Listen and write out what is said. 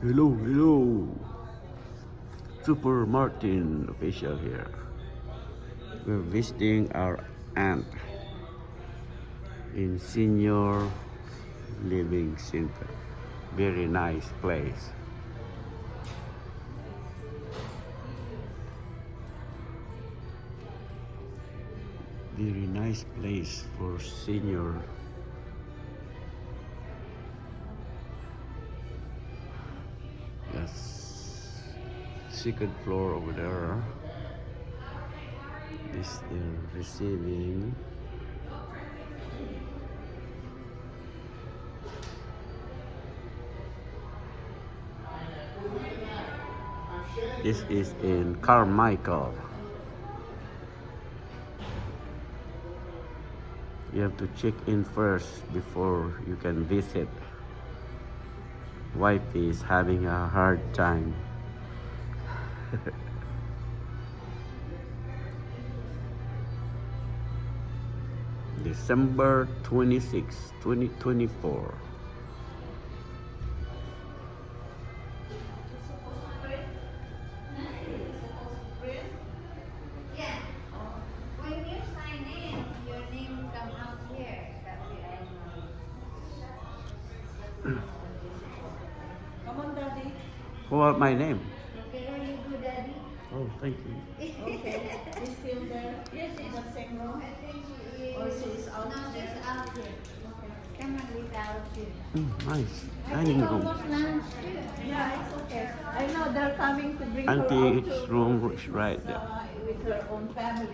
Hello, hello. Super Martin official here. We're visiting our aunt in senior living center. Very nice place. Very nice place for senior. Yes, second floor over there. This they're receiving. This is in Carmichael. You have to check in first before you can visit. Wifey is having a hard time. December 26, 2024. Yeah. When you sign in, your name come out here. That way I know. Come on, Daddy. Who are my name? Okay, are you good, Daddy? Oh, thank you. Okay, is still there? Yes, In the same room? I think she is. Or she is out No, she's there? out here. Come on, we out here. Nice. I Dining think room. almost lunch too. Yeah, it's okay. I know they're coming to bring her out Auntie's to room is right there. with her own family.